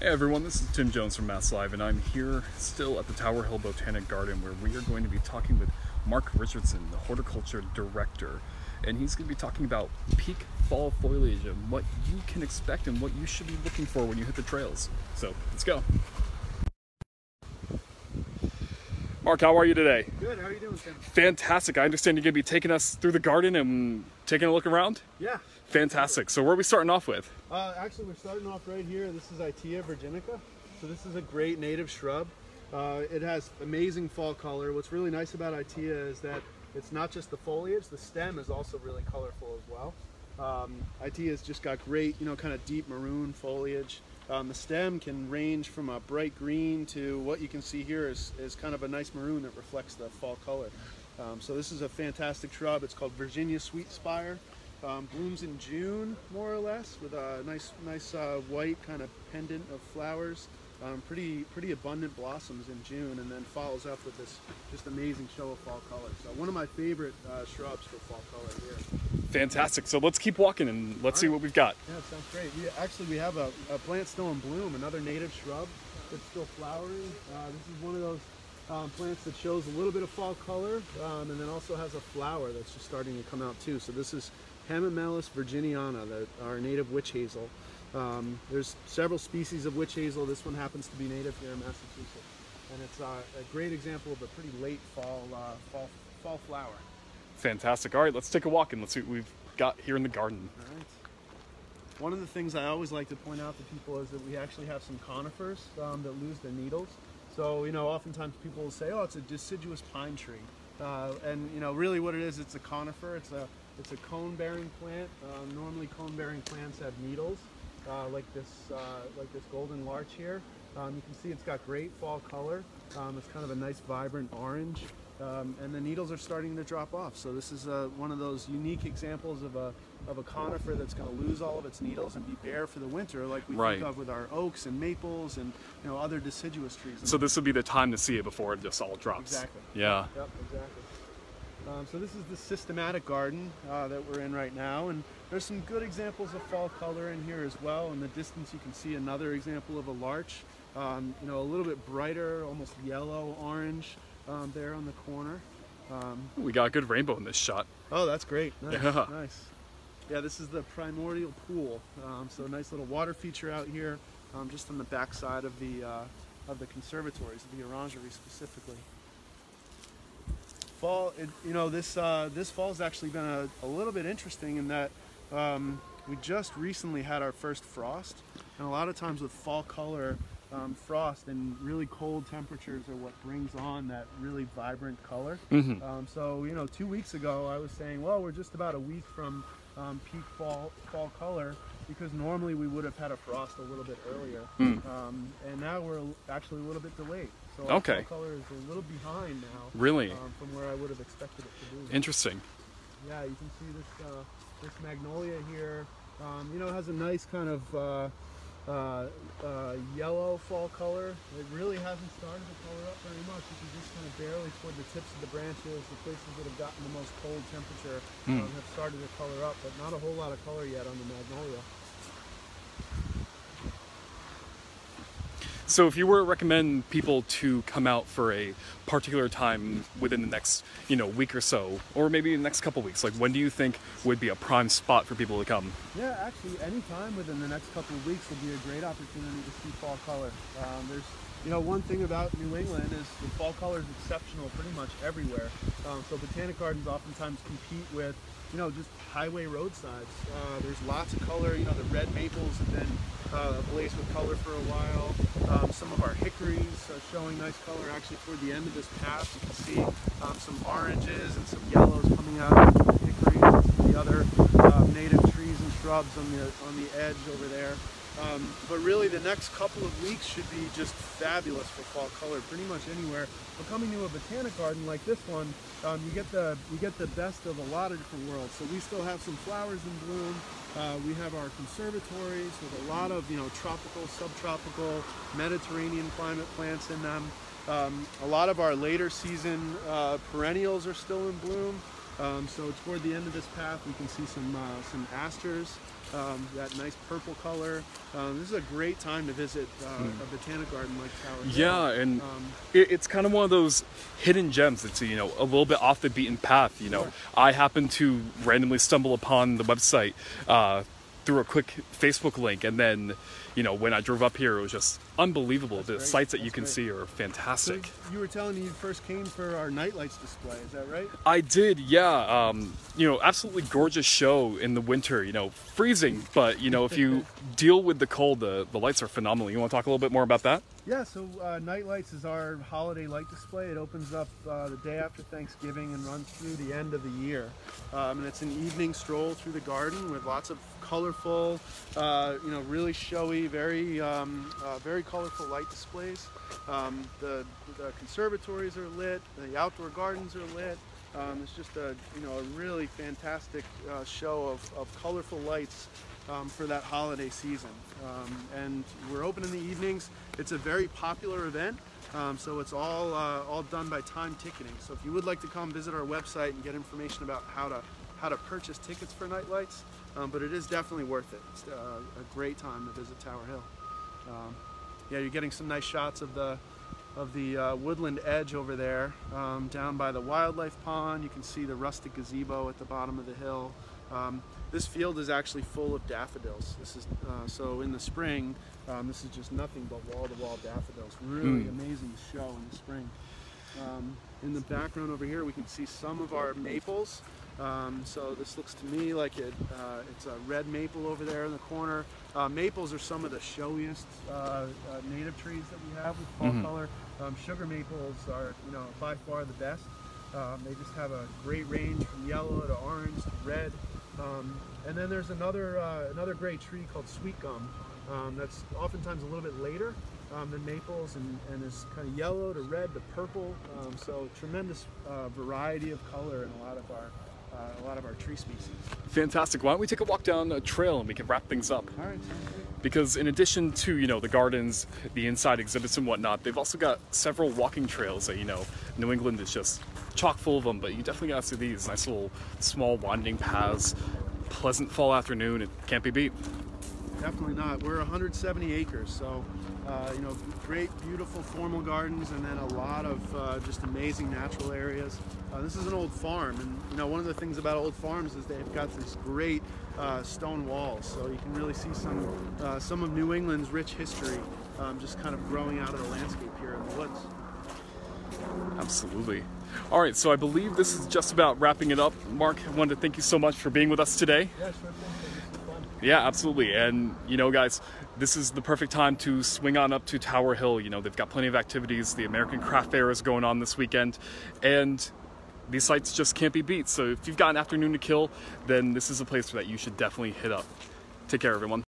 Hey everyone, this is Tim Jones from MassLive, and I'm here still at the Tower Hill Botanic Garden where we are going to be talking with Mark Richardson, the horticulture director. And he's going to be talking about peak fall foliage and what you can expect and what you should be looking for when you hit the trails. So, let's go. Mark, how are you today? Good, how are you doing, Tim? Fantastic. I understand you're going to be taking us through the garden and taking a look around? Yeah. Fantastic. So where are we starting off with? Actually, we're starting off right here. This is Itea virginica. So this is a great native shrub. It has amazing fall color. What's really nice about Itea is that it's not just the foliage, the stem is also really colorful as well. Itea's just got great, kind of deep maroon foliage. The stem can range from a bright green to what you can see here is kind of a nice maroon that reflects the fall color. So this is a fantastic shrub. It's called Virginia Sweet Spire. Blooms in June, more or less, with a nice white kind of pendant of flowers. Pretty abundant blossoms in June, and then follows up with this just amazing show of fall color. So one of my favorite shrubs for fall color here. Fantastic. So let's keep walking and let's see what we've got. Yeah, it sounds great. We have a plant still in bloom, another native shrub that's still flowering. This is one of those plants that shows a little bit of fall color, and then also has a flower that's just starting to come out too. So this is Hamamelis virginiana, our native witch hazel. There's several species of witch hazel. This one happens to be native here in Massachusetts, and it's a great example of a pretty late fall flower. Fantastic. All right, let's take a walk and let's see what we've got here in the garden. All right. One of the things I always like to point out to people is that we actually have some conifers that lose their needles. So, oftentimes people will say, oh, it's a deciduous pine tree. And really what it is, it's a conifer. It's a cone-bearing plant. Normally cone-bearing plants have needles, like this golden larch here. You can see it's got great fall color. It's kind of a nice vibrant orange. And the needles are starting to drop off. So this is one of those unique examples of a conifer that's going to lose all of its needles and be bare for the winter, like we think of with our oaks and maples and other deciduous trees. So this would be the time to see it before it just all drops. Exactly. Yeah. Yep, exactly. So this is the systematic garden that we're in right now, and there's some good examples of fall color in here as well. In the distance you can see another example of a larch, a little bit brighter, almost yellow orange there on the corner. We got a good rainbow in this shot. Oh, that's great. Nice. Yeah. Nice. Yeah, this is the Primordial Pool. So a nice little water feature out here, just on the back side of the conservatories, the orangery specifically. Fall, this fall's actually been a little bit interesting in that we just recently had our first frost, and a lot of times with fall color, frost and really cold temperatures are what brings on that really vibrant color. Mm-hmm. So 2 weeks ago I was saying, well, we're just about a week from peak fall color, because normally we would have had a frost a little bit earlier, and now we're actually a little bit delayed. So our fall color is a little behind now. Really? From where I would have expected it to be. Interesting. Yeah, you can see this magnolia here. Has a nice kind of yellow fall color. It really hasn't started to color up very much. This is just kind of barely toward the tips of the branches. The places that have gotten the most cold temperature have started to color up, but not a whole lot of color yet on the magnolia. So if you were to recommend people to come out for a particular time within the next, week or so, or maybe the next couple weeks, like when do you think would be a prime spot for people to come? Yeah, actually any time within the next couple of weeks will be a great opportunity to see fall color. There's, one thing about New England is the fall color is exceptional pretty much everywhere. So botanic gardens oftentimes compete with just highway roadsides. There's lots of color. The red maples have been ablaze with color for a while. Some of our hickories are showing nice color. Actually, toward the end of this path, you can see some oranges and some yellows coming out of the hickories and some of the other native trees and shrubs on the edge over there. But really the next couple of weeks should be just fabulous for fall color pretty much anywhere. But coming to a botanic garden like this one, you get the best of a lot of different worlds. So we still have some flowers in bloom. We have our conservatories with a lot of tropical, subtropical, Mediterranean climate plants in them. A lot of our later season perennials are still in bloom. So toward the end of this path, we can see some asters, that nice purple color. This is a great time to visit a botanic garden like Tower Hill. Yeah, and it's kind of one of those hidden gems. It's, you know, a little bit off the beaten path. You know, Sure. I happened to randomly stumble upon the website through a quick Facebook link, and then, you know, when I drove up here, it was just unbelievable. The sights that you can see are fantastic. So you were telling me you first came for our nightlights display, is that right? I did, yeah. You know, absolutely gorgeous show in the winter. You know, freezing, but you know, if you deal with the cold, the lights are phenomenal. You want to talk a little bit more about that? Yeah, so Nightlights is our holiday light display. It opens up the day after Thanksgiving and runs through the end of the year. And it's an evening stroll through the garden with lots of colorful, you know, really showy, very colorful light displays. The conservatories are lit, the outdoor gardens are lit. It's just a really fantastic show of colorful lights for that holiday season. And we're open in the evenings. It's a very popular event, so it's all done by time ticketing. So if you would like to come visit our website and get information about how to purchase tickets for Nightlights, but it is definitely worth it. It's a great time to visit Tower Hill. Yeah, you're getting some nice shots of the woodland edge over there, down by the wildlife pond. You can see the rustic gazebo at the bottom of the hill. This field is actually full of daffodils. This is so in the spring, this is just nothing but wall-to-wall daffodils. Really amazing show in the spring. In the background over here, we can see some of our maples. So this looks to me like it's a red maple over there in the corner. Maples are some of the showiest native trees that we have with fall color. Sugar maples are, you know, by far the best. They just have a great range from yellow to orange to red. And then there's another great tree called sweet gum that's oftentimes a little bit later than maples and is kind of yellow to red to purple. So tremendous variety of color in a lot of our tree species. Fantastic. Why don't we take a walk down a trail and we can wrap things up? All right, sounds good. Because in addition to, you know, the gardens, the inside exhibits and whatnot, they've also got several walking trails that, you know, New England is just chock full of them, but you definitely got to see these nice little small winding paths. Pleasant fall afternoon, it can't be beat. Definitely not. We're 170 acres, so you know, great, beautiful formal gardens, and then a lot of just amazing natural areas. This is an old farm, and you know, one of the things about old farms is they've got these great stone walls, so you can really see some of New England's rich history just kind of growing out of the landscape here in the woods. Absolutely. All right, so I believe this is just about wrapping it up. Mark, I wanted to thank you so much for being with us today. Yeah, sure thing. This is fun. Yeah, absolutely. And, you know, guys, this is the perfect time to swing on up to Tower Hill. You know, they've got plenty of activities. The American Craft Fair is going on this weekend, and these sites just can't be beat. So if you've got an afternoon to kill, then this is a place that you should definitely hit up. Take care, everyone.